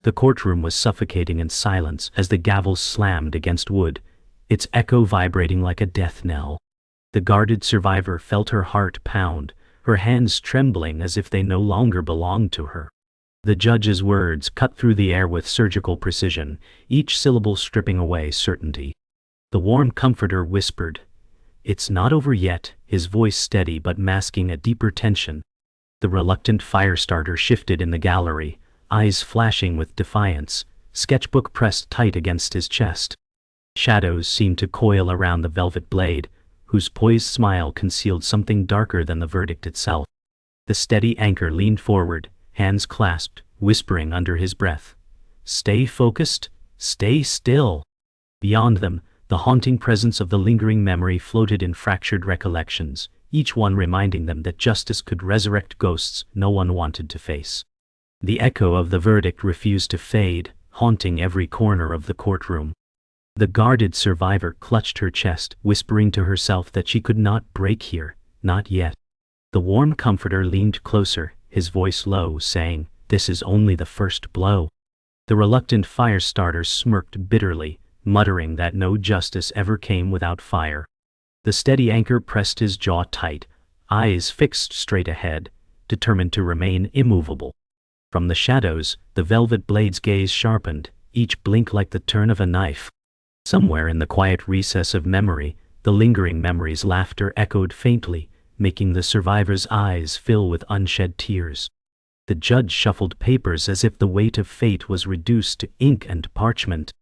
The courtroom was suffocating in silence as the gavel slammed against wood, its echo vibrating like a death knell. The guarded survivor felt her heart pound, her hands trembling as if they no longer belonged to her. The judge's words cut through the air with surgical precision, each syllable stripping away certainty. The warm comforter whispered, "It's not over yet," his voice steady but masking a deeper tension. The reluctant firestarter shifted in the gallery, eyes flashing with defiance, sketchbook pressed tight against his chest. Shadows seemed to coil around the velvet blade, whose poised smile concealed something darker than the verdict itself. The steady anchor leaned forward, hands clasped, whispering under his breath, "Stay focused, stay still." Beyond them, the haunting presence of the lingering memory floated in fractured recollections, each one reminding them that justice could resurrect ghosts no one wanted to face. The echo of the verdict refused to fade, haunting every corner of the courtroom. The guarded survivor clutched her chest, whispering to herself that she could not break here, not yet. The warm comforter leaned closer, his voice low, saying, "This is only the first blow." The reluctant firestarter smirked bitterly, muttering that no justice ever came without fire. The steady anchor pressed his jaw tight, eyes fixed straight ahead, determined to remain immovable. From the shadows, the velvet blade's gaze sharpened, each blink like the turn of a knife. Somewhere in the quiet recess of memory, the lingering memory's laughter echoed faintly, making the survivor's eyes fill with unshed tears. The judge shuffled papers as if the weight of fate was reduced to ink and parchment.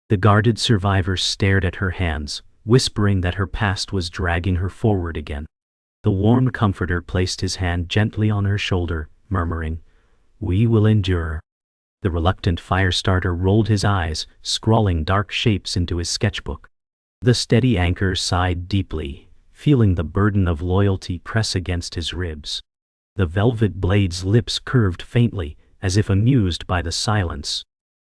The guarded survivor stared at her hands, whispering that her past was dragging her forward again. The warm comforter placed his hand gently on her shoulder, murmuring, "We will endure." The reluctant firestarter rolled his eyes, scrawling dark shapes into his sketchbook. The steady anchor sighed deeply, feeling the burden of loyalty press against his ribs. The velvet blade's lips curved faintly, as if amused by the silence.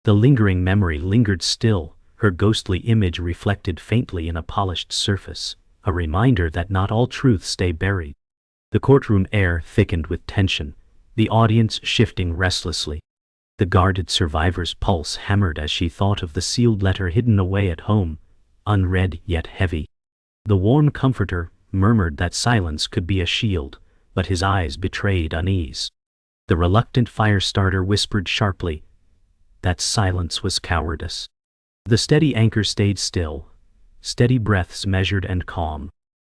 The lingering memory lingered still, her ghostly image reflected faintly in a polished surface, a reminder that not all truths stay buried. The courtroom air thickened with tension, the audience shifting restlessly. The guarded survivor's pulse hammered as she thought of the sealed letter hidden away at home, unread yet heavy. The warm comforter murmured that silence could be a shield, but his eyes betrayed unease. The reluctant firestarter whispered sharply, that silence was cowardice. The steady anchor stayed still, steady breaths measured and calm.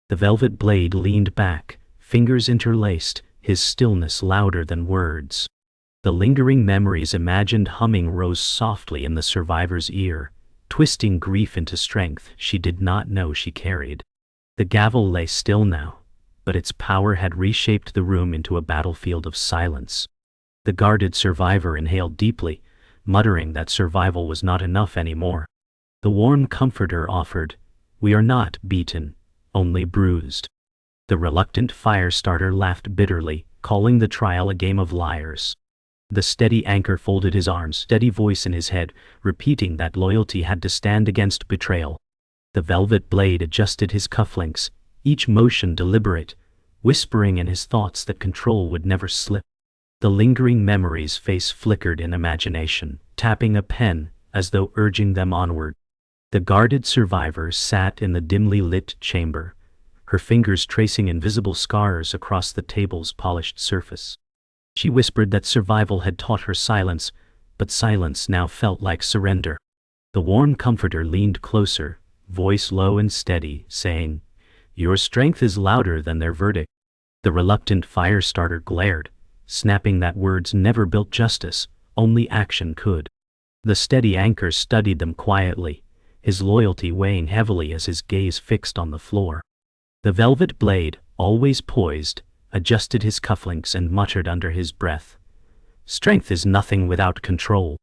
The velvet blade leaned back, fingers interlaced, his stillness louder than words. The lingering memory's imagined humming rose softly in the survivor's ear, twisting grief into strength she did not know she carried. The gavel lay still now, but its power had reshaped the room into a battlefield of silence. The guarded survivor inhaled deeply, muttering that survival was not enough anymore. The warm comforter offered, "We are not beaten, only bruised." The reluctant firestarter laughed bitterly, calling the trial a game of liars. The steady anchor folded his arms, steady voice in his head, repeating that loyalty had to stand against betrayal. The velvet blade adjusted his cufflinks, each motion deliberate, whispering in his thoughts that control would never slip. The lingering memory's face flickered in imagination, tapping a pen as though urging them onward. The guarded survivor sat in the dimly lit chamber, her fingers tracing invisible scars across the table's polished surface. She whispered that survival had taught her silence, but silence now felt like surrender. The warm comforter leaned closer, voice low and steady, saying, "Your strength is louder than their verdict." The reluctant firestarter glared, snapping that words never built justice, only action could. The steady anchor studied them quietly, his loyalty weighing heavily as his gaze fixed on the floor. The velvet blade, always poised, adjusted his cufflinks and muttered under his breath, "Strength is nothing without control."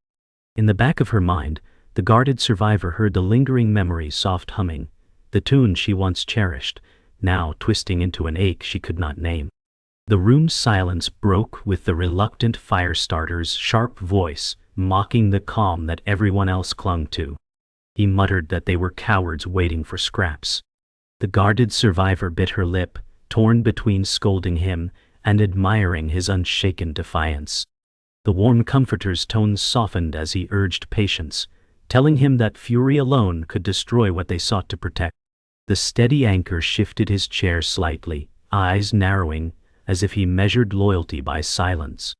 In the back of her mind, the guarded survivor heard the lingering memory's soft humming, the tune she once cherished, now twisting into an ache she could not name. The room's silence broke with the reluctant firestarter's sharp voice, mocking the calm that everyone else clung to. He muttered that they were cowards waiting for scraps. The guarded survivor bit her lip, torn between scolding him and admiring his unshaken defiance. The warm comforter's tones softened as he urged patience, telling him that fury alone could destroy what they sought to protect. The steady anchor shifted his chair slightly, eyes narrowing, as if he measured loyalty by silence.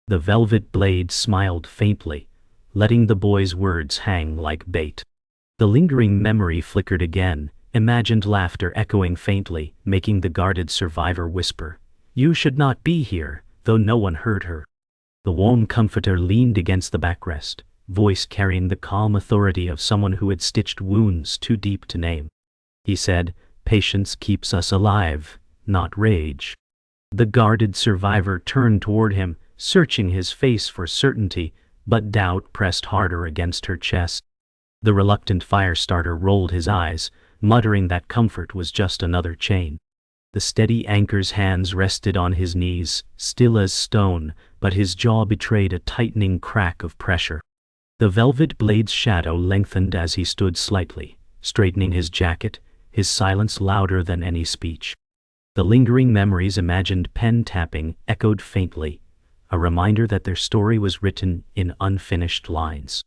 The velvet blade smiled faintly, letting the boy's words hang like bait. The lingering memory flickered again, imagined laughter echoing faintly, making the guarded survivor whisper, "You should not be here," though no one heard her. The warm comforter leaned against the backrest, voice carrying the calm authority of someone who had stitched wounds too deep to name. He said, "Patience keeps us alive, not rage." The guarded survivor turned toward him, searching his face for certainty, but doubt pressed harder against her chest. The reluctant firestarter rolled his eyes, muttering that comfort was just another chain. The steady anchor's hands rested on his knees, still as stone, but his jaw betrayed a tightening crack of pressure. The velvet blade's shadow lengthened as he stood slightly, straightening his jacket, his silence louder than any speech. The lingering memories imagined pen tapping echoed faintly, a reminder that their story was written in unfinished lines.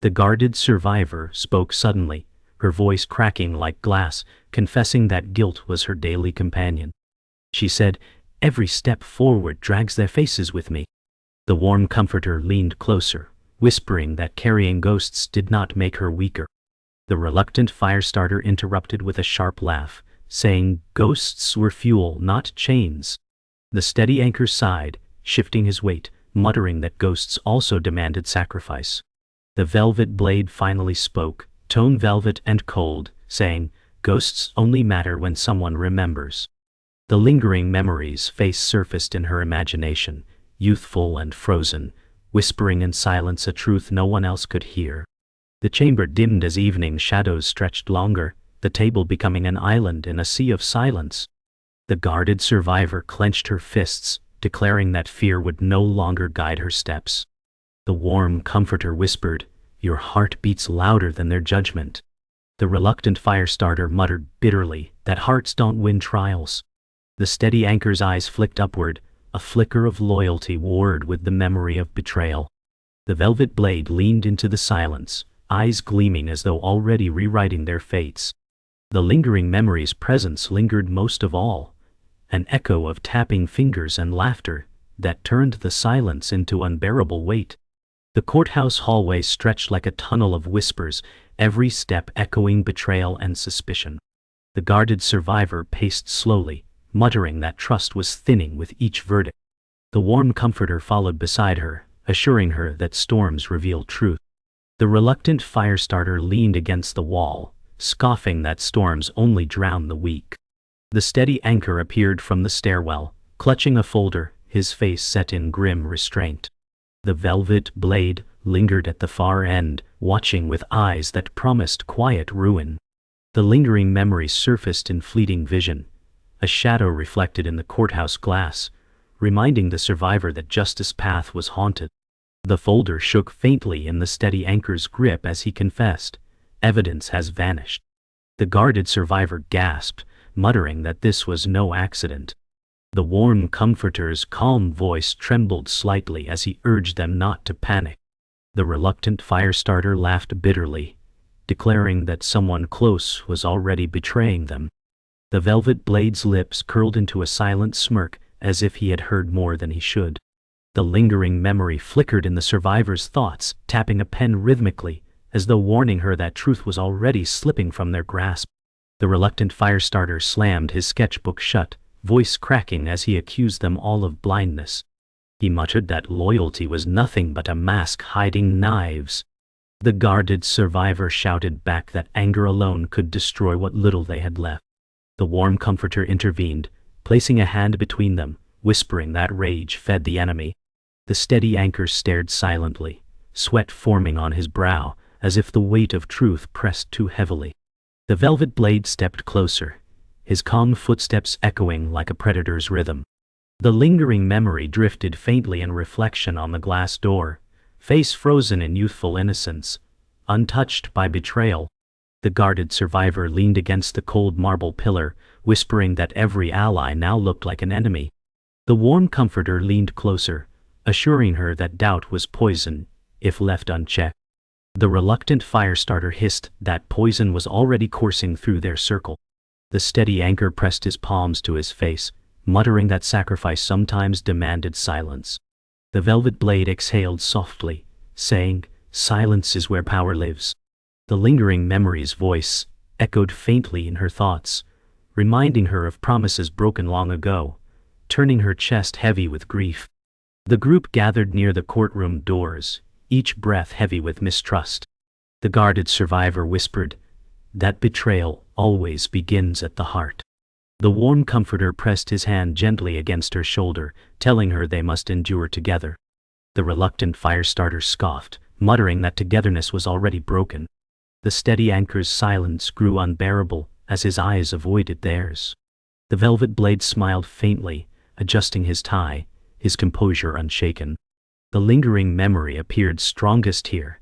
The guarded survivor spoke suddenly, her voice cracking like glass, confessing that guilt was her daily companion. She said, "Every step forward drags their faces with me." The warm comforter leaned closer, whispering that carrying ghosts did not make her weaker. The reluctant firestarter interrupted with a sharp laugh, saying ghosts were fuel, not chains. The steady anchor sighed, shifting his weight, muttering that ghosts also demanded sacrifice. The velvet blade finally spoke, tone velvet and cold, saying, "Ghosts only matter when someone remembers." The lingering memories' face surfaced in her imagination, youthful and frozen, whispering in silence a truth no one else could hear. The chamber dimmed as evening shadows stretched longer, the table becoming an island in a sea of silence. The guarded survivor clenched her fists, declaring that fear would no longer guide her steps. The warm comforter whispered, "Your heart beats louder than their judgment." The reluctant firestarter muttered bitterly that hearts don't win trials. The steady anchor's eyes flicked upward, a flicker of loyalty warred with the memory of betrayal. The velvet blade leaned into the silence, eyes gleaming as though already rewriting their fates. The lingering memory's presence lingered most of all, an echo of tapping fingers and laughter that turned the silence into unbearable weight. The courthouse hallway stretched like a tunnel of whispers, every step echoing betrayal and suspicion. The guarded survivor paced slowly, muttering that trust was thinning with each verdict. The warm comforter followed beside her, assuring her that storms reveal truth. The reluctant firestarter leaned against the wall, scoffing that storms only drown the weak. The steady anchor appeared from the stairwell, clutching a folder, his face set in grim restraint. The velvet blade lingered at the far end, watching with eyes that promised quiet ruin. The lingering memories surfaced in fleeting vision, a shadow reflected in the courthouse glass, reminding the survivor that justice's path was haunted. The folder shook faintly in the steady anchor's grip as he confessed, "Evidence has vanished." The guarded survivor gasped, muttering that this was no accident. The warm comforter's calm voice trembled slightly as he urged them not to panic. The reluctant firestarter laughed bitterly, declaring that someone close was already betraying them. The velvet blade's lips curled into a silent smirk, as if he had heard more than he should. The lingering memory flickered in the survivor's thoughts, tapping a pen rhythmically, as though warning her that truth was already slipping from their grasp. The reluctant firestarter slammed his sketchbook shut, voice cracking as he accused them all of blindness. He muttered that loyalty was nothing but a mask hiding knives. The guarded survivor shouted back that anger alone could destroy what little they had left. The warm comforter intervened, placing a hand between them, whispering that rage fed the enemy. The steady anchor stared silently, sweat forming on his brow, as if the weight of truth pressed too heavily. The velvet blade stepped closer, his calm footsteps echoing like a predator's rhythm. The lingering memory drifted faintly in reflection on the glass door, face frozen in youthful innocence, untouched by betrayal. The guarded survivor leaned against the cold marble pillar, whispering that every ally now looked like an enemy. The warm comforter leaned closer, assuring her that doubt was poison if left unchecked. The reluctant firestarter hissed that poison was already coursing through their circle. The steady anchor pressed his palms to his face, muttering that sacrifice sometimes demanded silence. The velvet blade exhaled softly, saying, "Silence is where power lives." The lingering memory's voice echoed faintly in her thoughts, reminding her of promises broken long ago, turning her chest heavy with grief. The group gathered near the courtroom doors, each breath heavy with mistrust. The guarded survivor whispered, "That betrayal always begins at the heart." The warm comforter pressed his hand gently against her shoulder, telling her they must endure together. The reluctant firestarter scoffed, muttering that togetherness was already broken. The steady anchor's silence grew unbearable as his eyes avoided theirs. The velvet blade smiled faintly, adjusting his tie, his composure unshaken. The lingering memory appeared strongest here,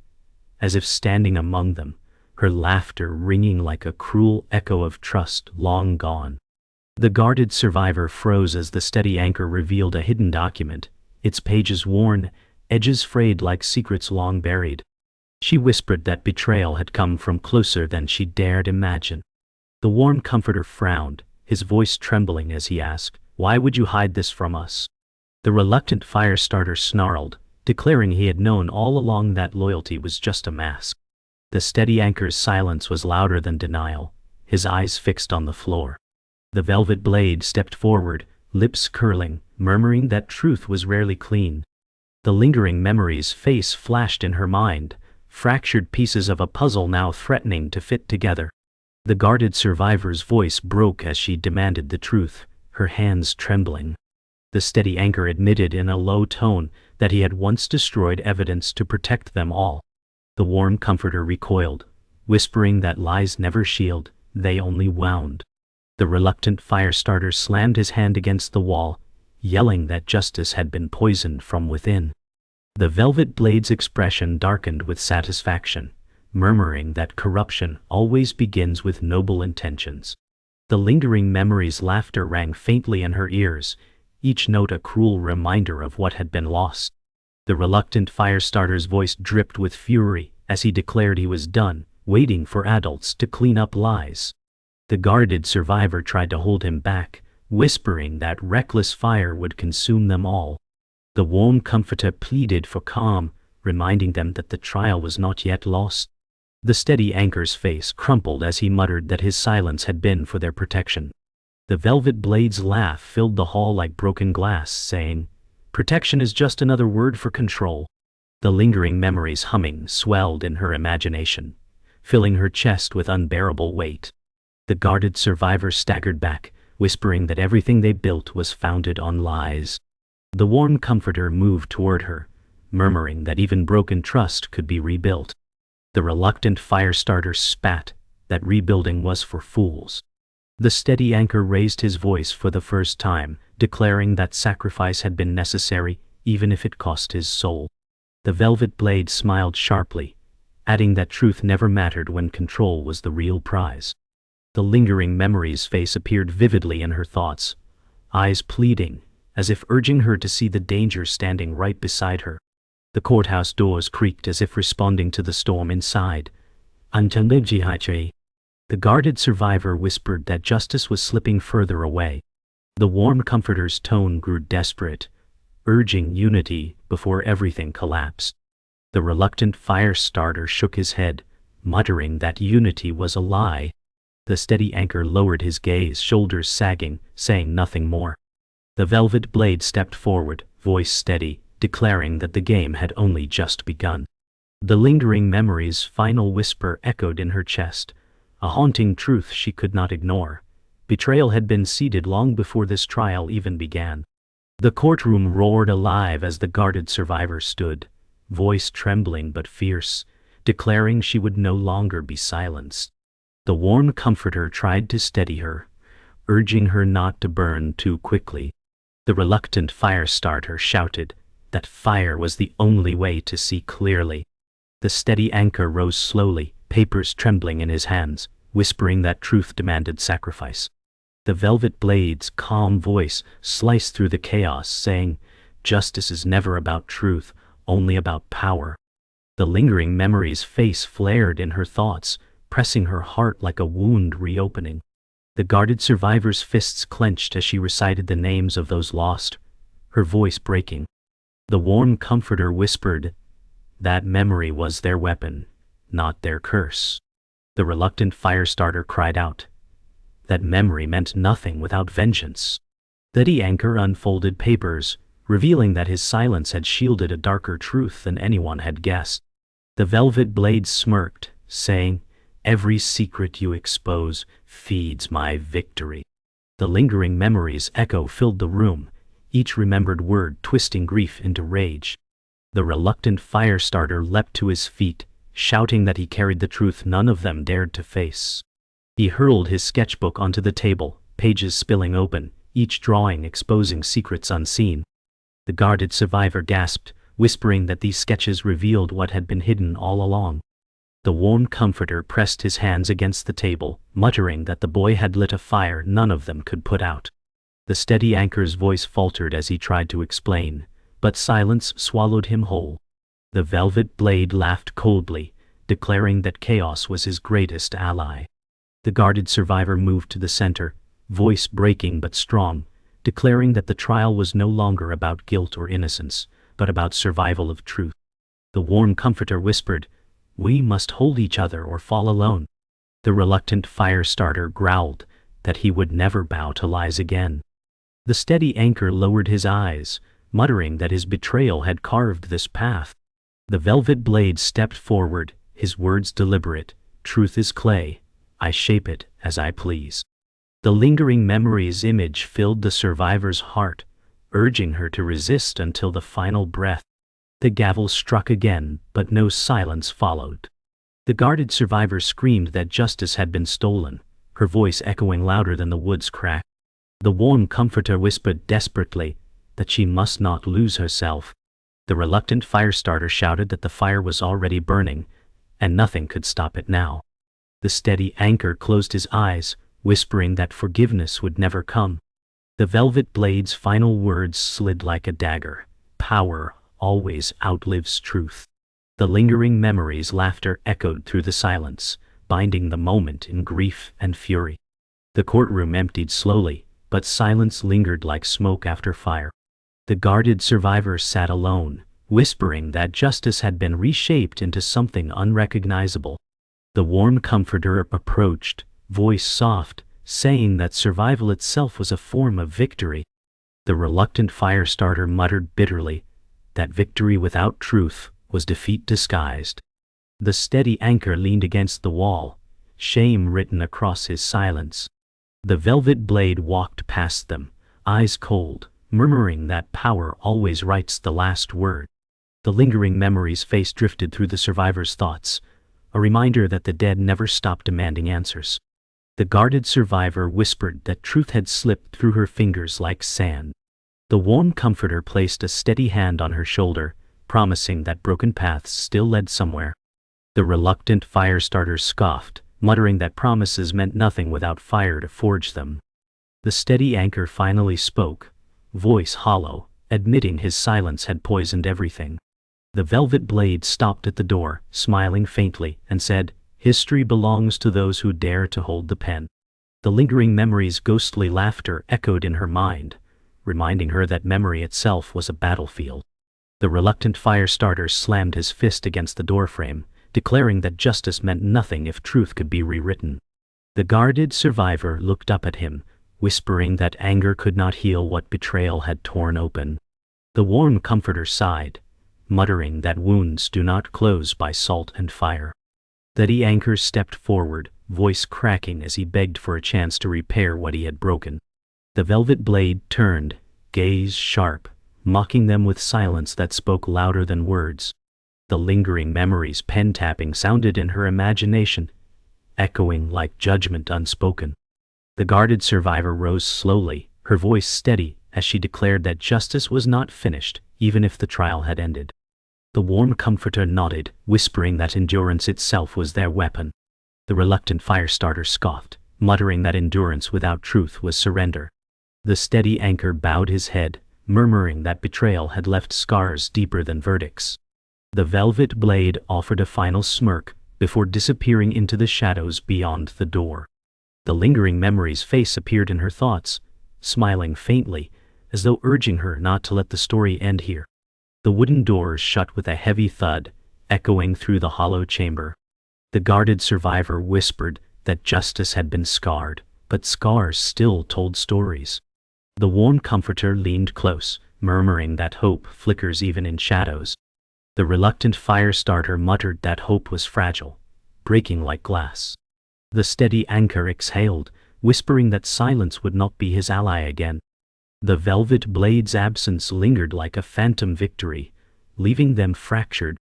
as if standing among them, her laughter ringing like a cruel echo of trust long gone. The guarded survivor froze as the steady anchor revealed a hidden document, its pages worn, edges frayed like secrets long buried. She whispered that betrayal had come from closer than she dared imagine. The warm comforter frowned, his voice trembling as he asked, "Why would you hide this from us?" The reluctant firestarter snarled, declaring he had known all along that loyalty was just a mask. The steady anchor's silence was louder than denial, his eyes fixed on the floor. The velvet blade stepped forward, lips curling, murmuring that truth was rarely clean. The lingering memory's face flashed in her mind, fractured pieces of a puzzle now threatening to fit together. The guarded survivor's voice broke as she demanded the truth, her hands trembling. The steady anchor admitted in a low tone that he had once destroyed evidence to protect them all. The warm comforter recoiled, whispering that lies never shield, they only wound. The reluctant firestarter slammed his hand against the wall, yelling that justice had been poisoned from within. The velvet blade's expression darkened with satisfaction, murmuring that corruption always begins with noble intentions. The lingering memory's laughter rang faintly in her ears, each note a cruel reminder of what had been lost. The reluctant firestarter's voice dripped with fury as he declared he was done, waiting for adults to clean up lies. The guarded survivor tried to hold him back, whispering that reckless fire would consume them all. The warm comforter pleaded for calm, reminding them that the trial was not yet lost. The steady anchor's face crumpled as he muttered that his silence had been for their protection. The velvet blade's laugh filled the hall like broken glass, saying, "Protection is just another word for control." The lingering memory's humming swelled in her imagination, filling her chest with unbearable weight. The guarded survivor staggered back, whispering that everything they built was founded on lies. The warm comforter moved toward her, murmuring that even broken trust could be rebuilt. The reluctant firestarter spat, that rebuilding was for fools. The steady anchor raised his voice for the first time, declaring that sacrifice had been necessary, even if it cost his soul. The velvet blade smiled sharply, adding that truth never mattered when control was the real prize. The lingering memory's face appeared vividly in her thoughts, eyes pleading, as if urging her to see the danger standing right beside her. The courthouse doors creaked as if responding to the storm inside. The guarded survivor whispered that justice was slipping further away. The warm comforter's tone grew desperate, urging unity before everything collapsed. The reluctant firestarter shook his head, muttering that unity was a lie. The steady anchor lowered his gaze, shoulders sagging, saying nothing more. The velvet blade stepped forward, voice steady, declaring that the game had only just begun. The lingering memory's final whisper echoed in her chest, a haunting truth she could not ignore. Betrayal had been seeded long before this trial even began. The courtroom roared alive as the guarded survivor stood, voice trembling but fierce, declaring she would no longer be silenced. The warm comforter tried to steady her, urging her not to burn too quickly. The reluctant firestarter shouted that fire was the only way to see clearly. The steady anchor rose slowly, papers trembling in his hands, whispering that truth demanded sacrifice. The velvet blade's calm voice sliced through the chaos, saying, Justice is never about truth, only about power. The lingering memory's face flared in her thoughts, pressing her heart like a wound reopening. The guarded survivor's fists clenched as she recited the names of those lost, her voice breaking. The warm comforter whispered, that memory was their weapon, not their curse. The reluctant firestarter cried out, that memory meant nothing without vengeance. The anchor unfolded papers, revealing that his silence had shielded a darker truth than anyone had guessed. The velvet blade smirked, saying, every secret you expose feeds my victory. The lingering memory's echo filled the room, each remembered word twisting grief into rage. The reluctant firestarter leapt to his feet, shouting that he carried the truth none of them dared to face. He hurled his sketchbook onto the table, pages spilling open, each drawing exposing secrets unseen. The guarded survivor gasped, whispering that these sketches revealed what had been hidden all along. The warm comforter pressed his hands against the table, muttering that the boy had lit a fire none of them could put out. The steady anchor's voice faltered as he tried to explain, but silence swallowed him whole. The velvet blade laughed coldly, declaring that chaos was his greatest ally. The guarded survivor moved to the center, voice breaking but strong, declaring that the trial was no longer about guilt or innocence, but about survival of truth. The warm comforter whispered, we must hold each other or fall alone. The reluctant firestarter growled that he would never bow to lies again. The steady anchor lowered his eyes, muttering that his betrayal had carved this path. The velvet blade stepped forward, his words deliberate, truth is clay, I shape it as I please. The lingering memory's image filled the survivor's heart, urging her to resist until the final breath. The gavel struck again, but no silence followed. The guarded survivor screamed that justice had been stolen, her voice echoing louder than the wood's crack. The warm comforter whispered desperately that she must not lose herself. The reluctant firestarter shouted that the fire was already burning, and nothing could stop it now. The steady anchor closed his eyes, whispering that forgiveness would never come. The velvet blade's final words slid like a dagger, power always outlives truth. The lingering memory's laughter echoed through the silence, binding the moment in grief and fury. The courtroom emptied slowly, but silence lingered like smoke after fire. The guarded survivor sat alone, whispering that justice had been reshaped into something unrecognizable. The warm comforter approached, voice soft, saying that survival itself was a form of victory. The reluctant firestarter muttered bitterly that victory without truth was defeat disguised. The steady anchor leaned against the wall, shame written across his silence. The velvet blade walked past them, eyes cold, murmuring that power always writes the last word. The lingering memory's face drifted through the survivor's thoughts, a reminder that the dead never stopped demanding answers. The guarded survivor whispered that truth had slipped through her fingers like sand. The warm comforter placed a steady hand on her shoulder, promising that broken paths still led somewhere. The reluctant firestarter scoffed, muttering that promises meant nothing without fire to forge them. The steady anchor finally spoke, voice hollow, admitting his silence had poisoned everything. The velvet blade stopped at the door, smiling faintly, and said, history belongs to those who dare to hold the pen. The lingering memory's ghostly laughter echoed in her mind, reminding her that memory itself was a battlefield. The reluctant firestarter slammed his fist against the doorframe, declaring that justice meant nothing if truth could be rewritten. The guarded survivor looked up at him, whispering that anger could not heal what betrayal had torn open. The warm comforter sighed, muttering that wounds do not close by salt and fire. The anchor stepped forward, voice cracking as he begged for a chance to repair what he had broken. The velvet blade turned, gaze sharp, mocking them with silence that spoke louder than words. The lingering memory's pen-tapping sounded in her imagination, echoing like judgment unspoken. The guarded survivor rose slowly, her voice steady, as she declared that justice was not finished, even if the trial had ended. The warm comforter nodded, whispering that endurance itself was their weapon. The reluctant firestarter scoffed, muttering that endurance without truth was surrender. The steady anchor bowed his head, murmuring that betrayal had left scars deeper than verdicts. The velvet blade offered a final smirk before disappearing into the shadows beyond the door. The lingering memory's face appeared in her thoughts, smiling faintly, as though urging her not to let the story end here. The wooden doors shut with a heavy thud, echoing through the hollow chamber. The guarded survivor whispered that justice had been scarred, but scars still told stories. The warm comforter leaned close, murmuring that hope flickers even in shadows. The reluctant fire starter muttered that hope was fragile, breaking like glass. The steady anchor exhaled, whispering that silence would not be his ally again. The velvet blade's absence lingered like a phantom victory, leaving them fractured.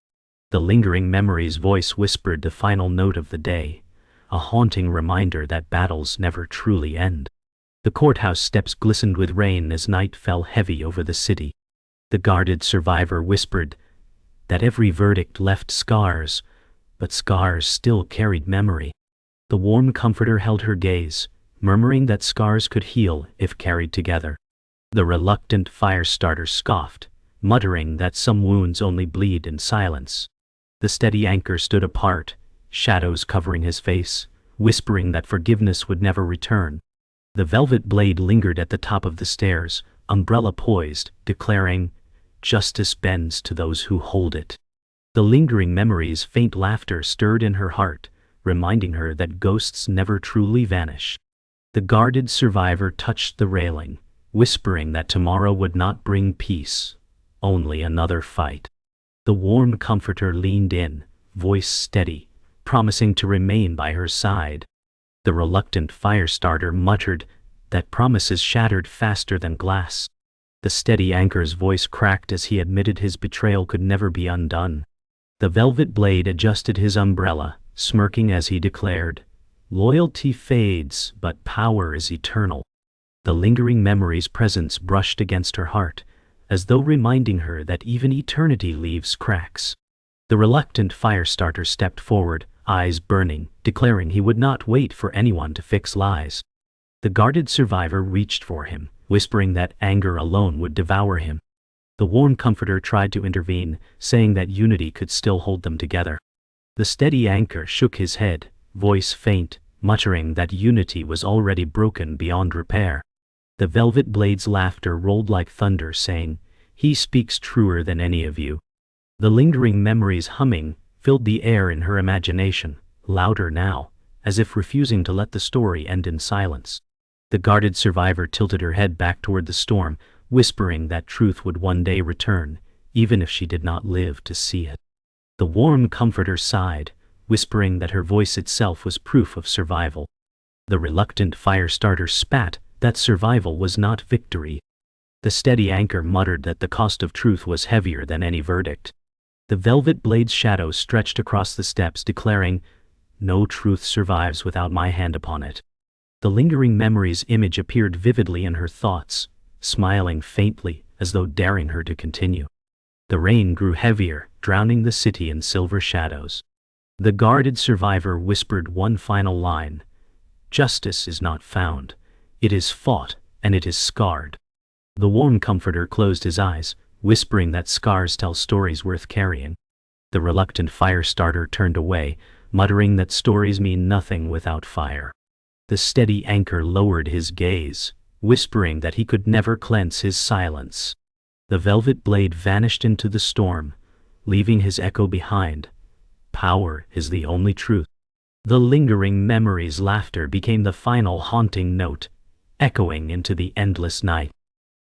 The lingering memory's voice whispered the final note of the day, a haunting reminder that battles never truly end. The courthouse steps glistened with rain as night fell heavy over the city. The guarded survivor whispered that every verdict left scars, but scars still carried memory. The warm comforter held her gaze, murmuring that scars could heal if carried together. The reluctant fire starter scoffed, muttering that some wounds only bleed in silence. The steady anchor stood apart, shadows covering his face, whispering that forgiveness would never return. The velvet blade lingered at the top of the stairs, umbrella poised, declaring, "Justice bends to those who hold it." The lingering memory's faint laughter stirred in her heart, reminding her that ghosts never truly vanish. The guarded survivor touched the railing, whispering that tomorrow would not bring peace, only another fight. The warm comforter leaned in, voice steady, promising to remain by her side. The reluctant fire starter muttered that promises shattered faster than glass. The steady anchor's voice cracked as he admitted his betrayal could never be undone. The velvet blade adjusted his umbrella, smirking as he declared, "Loyalty fades, but power is eternal." The lingering memory's presence brushed against her heart, as though reminding her that even eternity leaves cracks. The reluctant fire starter stepped forward, eyes burning, declaring he would not wait for anyone to fix lies. The guarded survivor reached for him, whispering that anger alone would devour him. The warm comforter tried to intervene, saying that unity could still hold them together. The steady anchor shook his head, voice faint, muttering that unity was already broken beyond repair. The velvet blade's laughter rolled like thunder, saying, "He speaks truer than any of you." The lingering memory's humming filled the air in her imagination, louder now, as if refusing to let the story end in silence. The guarded survivor tilted her head back toward the storm, whispering that truth would one day return, even if she did not live to see it. The warm comforter sighed, whispering that her voice itself was proof of survival. The reluctant fire starter spat that survival was not victory. The steady anchor muttered that the cost of truth was heavier than any verdict. The velvet blade's shadow stretched across the steps, declaring, "No truth survives without my hand upon it." The lingering memory's image appeared vividly in her thoughts, smiling faintly as though daring her to continue. The rain grew heavier, drowning the city in silver shadows. The guarded survivor whispered one final line, "Justice is not found. It is fought, and it is scarred." The warm comforter closed his eyes, whispering that scars tell stories worth carrying. The reluctant fire starter turned away, muttering that stories mean nothing without fire. The steady anchor lowered his gaze, whispering that he could never cleanse his silence. The velvet blade vanished into the storm, leaving his echo behind. Power is the only truth. The lingering memory's laughter became the final haunting note, echoing into the endless night.